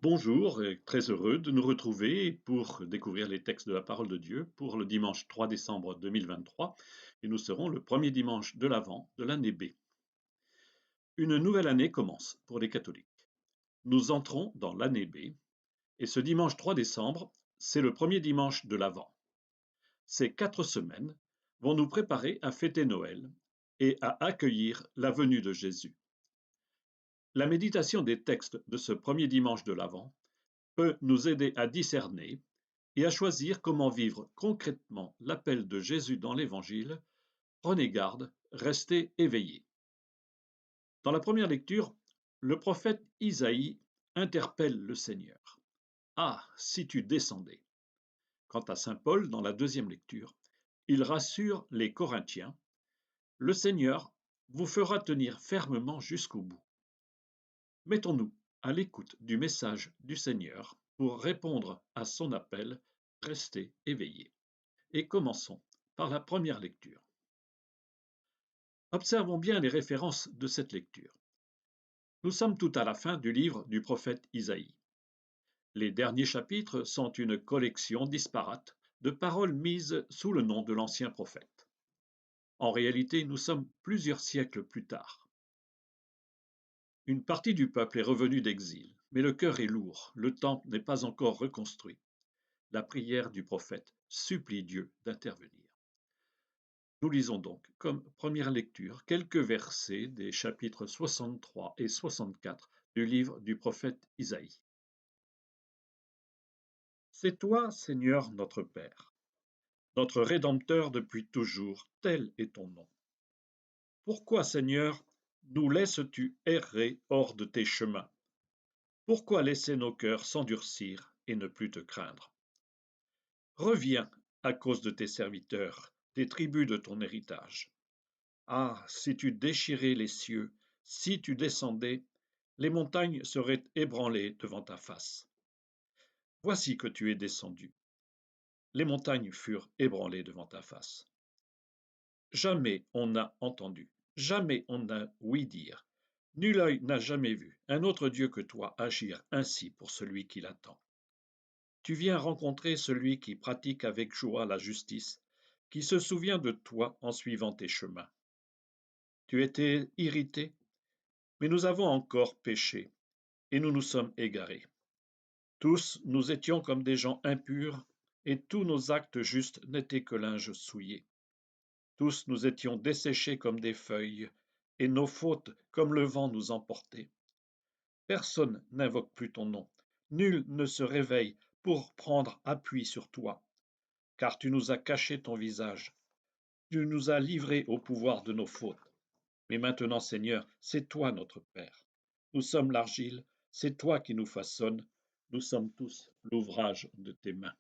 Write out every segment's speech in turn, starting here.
Bonjour et très heureux de nous retrouver pour découvrir les textes de la parole de Dieu pour le dimanche 3 décembre 2023 et nous serons le premier dimanche de l'Avent de l'année B. Une nouvelle année commence pour les catholiques. Nous entrons dans l'année B et ce dimanche 3 décembre, c'est le premier dimanche de l'Avent. Ces 4 semaines vont nous préparer à fêter Noël et à accueillir la venue de Jésus. La méditation des textes de ce premier dimanche de l'Avent peut nous aider à discerner et à choisir comment vivre concrètement l'appel de Jésus dans l'Évangile. Prenez garde, restez éveillés. Dans la première lecture, le prophète Isaïe interpelle le Seigneur. Ah, si tu descendais. Quant à saint Paul, dans la deuxième lecture, il rassure les Corinthiens. Le Seigneur vous fera tenir fermement jusqu'au bout. Mettons-nous à l'écoute du message du Seigneur pour répondre à son appel. Restez éveillés. Et commençons par la première lecture. Observons bien les références de cette lecture. Nous sommes tout à la fin du livre du prophète Isaïe. Les derniers chapitres sont une collection disparate de paroles mises sous le nom de l'ancien prophète. En réalité, nous sommes plusieurs siècles plus tard. Une partie du peuple est revenue d'exil, mais le cœur est lourd, le temple n'est pas encore reconstruit. La prière du prophète supplie Dieu d'intervenir. Nous lisons donc, comme première lecture, quelques versets des chapitres 63 et 64 du livre du prophète Isaïe. C'est toi, Seigneur notre Père, notre Rédempteur depuis toujours, tel est ton nom. Pourquoi, Seigneur, nous laisses-tu errer hors de tes chemins? Pourquoi laisser nos cœurs s'endurcir et ne plus te craindre? Reviens à cause de tes serviteurs, des tribus de ton héritage. Ah, si tu déchirais les cieux, si tu descendais, les montagnes seraient ébranlées devant ta face. Voici que tu es descendu. Les montagnes furent ébranlées devant ta face. Jamais on n'a entendu, jamais on n'a ouï dire, nul œil n'a jamais vu un autre Dieu que toi agir ainsi pour celui qui l'attend. Tu viens rencontrer celui qui pratique avec joie la justice, qui se souvient de toi en suivant tes chemins. Tu étais irrité, mais nous avons encore péché, et nous nous sommes égarés. Tous nous étions comme des gens impurs, et tous nos actes justes n'étaient que linge souillé. Tous nous étions desséchés comme des feuilles, et nos fautes comme le vent nous emportaient. Personne n'invoque plus ton nom, nul ne se réveille pour prendre appui sur toi, car tu nous as caché ton visage, tu nous as livrés au pouvoir de nos fautes. Mais maintenant, Seigneur, c'est toi notre Père. Nous sommes l'argile, c'est toi qui nous façonnes, nous sommes tous l'ouvrage de tes mains.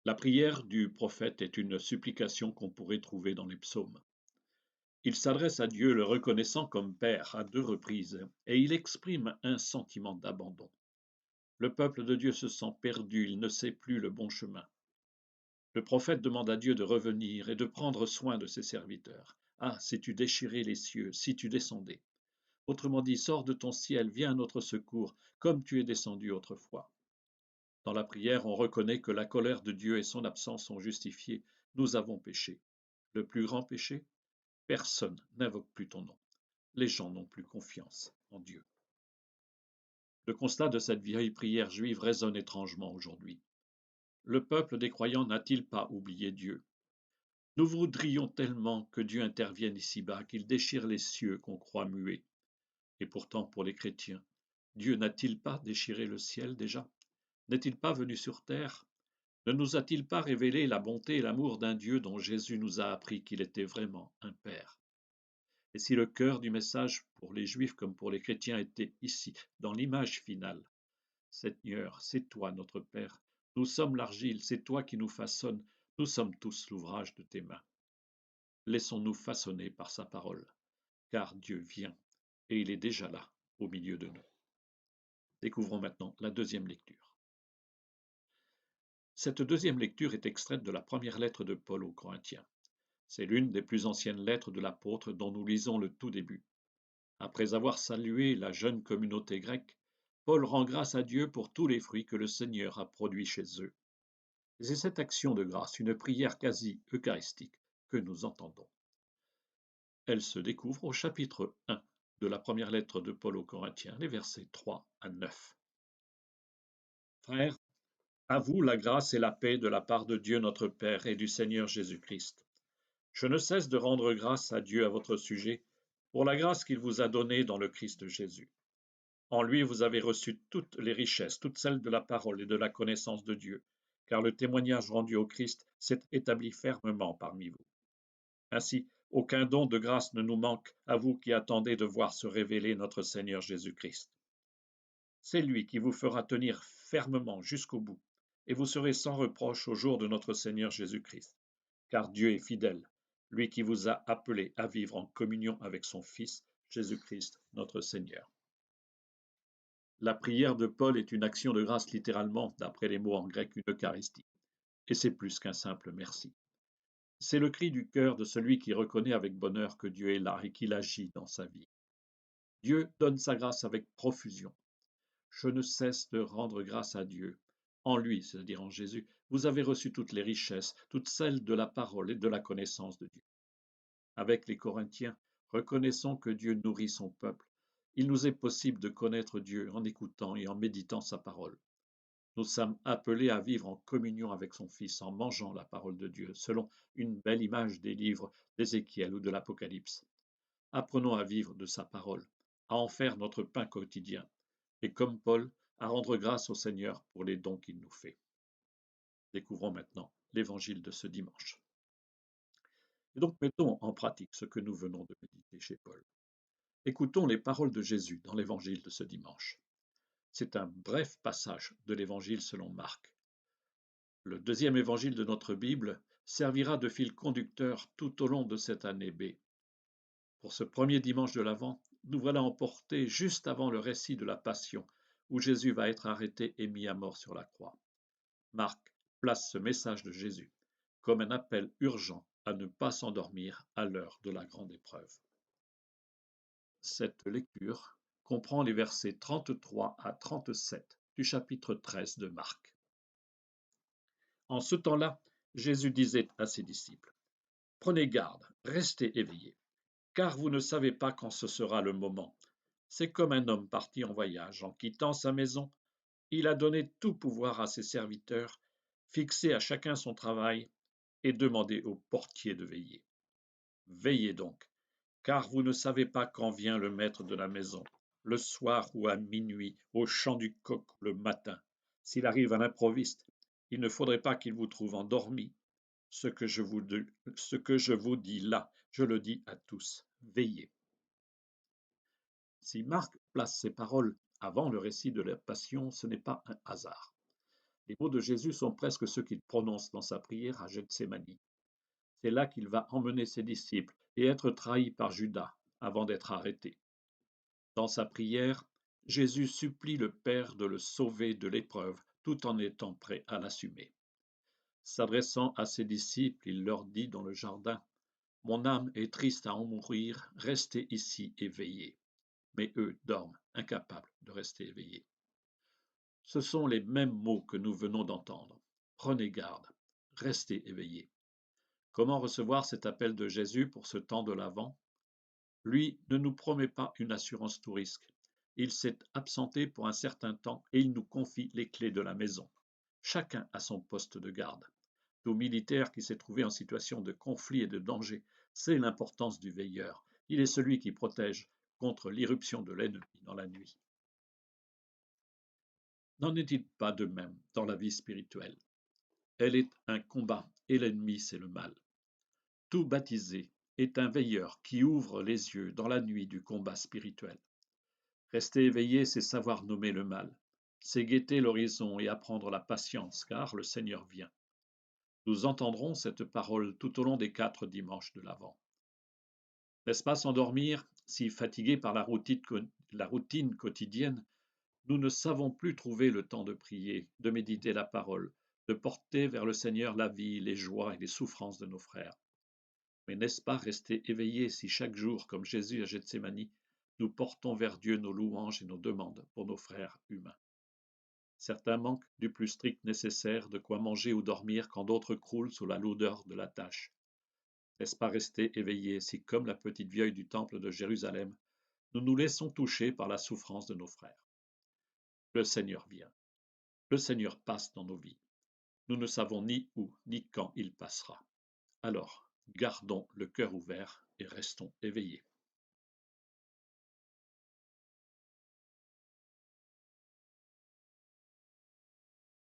La prière du prophète est une supplication qu'on pourrait trouver dans les psaumes. Il s'adresse à Dieu le reconnaissant comme Père à 2 reprises, et il exprime un sentiment d'abandon. Le peuple de Dieu se sent perdu, il ne sait plus le bon chemin. Le prophète demande à Dieu de revenir et de prendre soin de ses serviteurs. Ah, si tu déchirais les cieux, si tu descendais. Autrement dit, sors de ton ciel, viens à notre secours, comme tu es descendu autrefois. Dans la prière, on reconnaît que la colère de Dieu et son absence sont justifiées. Nous avons péché. Le plus grand péché? Personne n'invoque plus ton nom. Les gens n'ont plus confiance en Dieu. Le constat de cette vieille prière juive résonne étrangement aujourd'hui. Le peuple des croyants n'a-t-il pas oublié Dieu? Nous voudrions tellement que Dieu intervienne ici-bas, qu'il déchire les cieux qu'on croit muets. Et pourtant, pour les chrétiens, Dieu n'a-t-il pas déchiré le ciel déjà? N'est-il pas venu sur terre? Ne nous a-t-il pas révélé la bonté et l'amour d'un Dieu dont Jésus nous a appris qu'il était vraiment un Père? Et si le cœur du message pour les Juifs comme pour les chrétiens était ici, dans l'image finale, Seigneur, c'est toi notre Père, nous sommes l'argile, c'est toi qui nous façonnes, nous sommes tous l'ouvrage de tes mains. Laissons-nous façonner par sa parole, car Dieu vient, et il est déjà là, au milieu de nous. Découvrons maintenant la deuxième lecture. Cette deuxième lecture est extraite de la première lettre de Paul aux Corinthiens. C'est l'une des plus anciennes lettres de l'apôtre dont nous lisons le tout début. Après avoir salué la jeune communauté grecque, Paul rend grâce à Dieu pour tous les fruits que le Seigneur a produits chez eux. C'est cette action de grâce, une prière quasi eucharistique, que nous entendons. Elle se découvre au chapitre 1 de la première lettre de Paul aux Corinthiens, les versets 3 à 9. Frères, à vous la grâce et la paix de la part de Dieu notre Père et du Seigneur Jésus-Christ. Je ne cesse de rendre grâce à Dieu à votre sujet pour la grâce qu'il vous a donnée dans le Christ Jésus. En lui vous avez reçu toutes les richesses, toutes celles de la parole et de la connaissance de Dieu, car le témoignage rendu au Christ s'est établi fermement parmi vous. Ainsi, aucun don de grâce ne nous manque à vous qui attendez de voir se révéler notre Seigneur Jésus-Christ. C'est lui qui vous fera tenir fermement jusqu'au bout, et vous serez sans reproche au jour de notre Seigneur Jésus-Christ. Car Dieu est fidèle, lui qui vous a appelé à vivre en communion avec son Fils, Jésus-Christ, notre Seigneur. La prière de Paul est une action de grâce littéralement, d'après les mots en grec, une Eucharistie. Et c'est plus qu'un simple merci. C'est le cri du cœur de celui qui reconnaît avec bonheur que Dieu est là et qu'il agit dans sa vie. Dieu donne sa grâce avec profusion. Je ne cesse de rendre grâce à Dieu. En lui, c'est-à-dire en Jésus, vous avez reçu toutes les richesses, toutes celles de la parole et de la connaissance de Dieu. Avec les Corinthiens, reconnaissons que Dieu nourrit son peuple. Il nous est possible de connaître Dieu en écoutant et en méditant sa parole. Nous sommes appelés à vivre en communion avec son Fils en mangeant la parole de Dieu, selon une belle image des livres d'Ézéchiel ou de l'Apocalypse. Apprenons à vivre de sa parole, à en faire notre pain quotidien, et comme Paul, à rendre grâce au Seigneur pour les dons qu'il nous fait. Découvrons maintenant l'évangile de ce dimanche. Et donc mettons en pratique ce que nous venons de méditer chez Paul. Écoutons les paroles de Jésus dans l'évangile de ce dimanche. C'est un bref passage de l'évangile selon Marc. Le deuxième évangile de notre Bible servira de fil conducteur tout au long de cette année B. Pour ce premier dimanche de l'Avent, nous voilà emportés juste avant le récit de la Passion, où Jésus va être arrêté et mis à mort sur la croix. Marc place ce message de Jésus comme un appel urgent à ne pas s'endormir à l'heure de la grande épreuve. Cette lecture comprend les versets 33 à 37 du chapitre 13 de Marc. En ce temps-là, Jésus disait à ses disciples, « Prenez garde, restez éveillés, car vous ne savez pas quand ce sera le moment. C'est comme un homme parti en voyage, en quittant sa maison, il a donné tout pouvoir à ses serviteurs, fixé à chacun son travail et demandé au portier de veiller. Veillez donc, car vous ne savez pas quand vient le maître de la maison, le soir ou à minuit, au chant du coq le matin. S'il arrive à l'improviste, il ne faudrait pas qu'il vous trouve endormi. Ce que je vous dis là, je le dis à tous. Veillez. » Si Marc place ces paroles avant le récit de la Passion, ce n'est pas un hasard. Les mots de Jésus sont presque ceux qu'il prononce dans sa prière à Gethsémani. C'est là qu'il va emmener ses disciples et être trahi par Judas avant d'être arrêté. Dans sa prière, Jésus supplie le Père de le sauver de l'épreuve tout en étant prêt à l'assumer. S'adressant à ses disciples, il leur dit dans le jardin, « Mon âme est triste à en mourir, restez ici et veillez. » Mais eux dorment, incapables de rester éveillés. Ce sont les mêmes mots que nous venons d'entendre. Prenez garde, restez éveillés. Comment recevoir cet appel de Jésus pour ce temps de l'Avent? Lui ne nous promet pas une assurance tout risque. Il s'est absenté pour un certain temps et il nous confie les clés de la maison. Chacun a son poste de garde. Tout militaire qui s'est trouvé en situation de conflit et de danger sait l'importance du veilleur. Il est celui qui protège contre l'irruption de l'ennemi dans la nuit. N'en est-il pas de même dans la vie spirituelle? Elle est un combat et l'ennemi c'est le mal. Tout baptisé est un veilleur qui ouvre les yeux dans la nuit du combat spirituel. Rester éveillé, c'est savoir nommer le mal, c'est guetter l'horizon et apprendre la patience, car le Seigneur vient. Nous entendrons cette parole tout au long des 4 dimanches de l'Avent. N'est-ce pas s'endormir si fatigués par la routine quotidienne, nous ne savons plus trouver le temps de prier, de méditer la parole, de porter vers le Seigneur la vie, les joies et les souffrances de nos frères. Mais n'est-ce pas rester éveillé si chaque jour, comme Jésus à Gethsémani, nous portons vers Dieu nos louanges et nos demandes pour nos frères humains. Certains manquent du plus strict nécessaire, de quoi manger ou dormir, quand d'autres croulent sous la lourdeur de la tâche. N'est-ce pas rester éveillés si, comme la petite vieille du temple de Jérusalem, nous nous laissons toucher par la souffrance de nos frères? Le Seigneur vient. Le Seigneur passe dans nos vies. Nous ne savons ni où ni quand il passera. Alors, gardons le cœur ouvert et restons éveillés.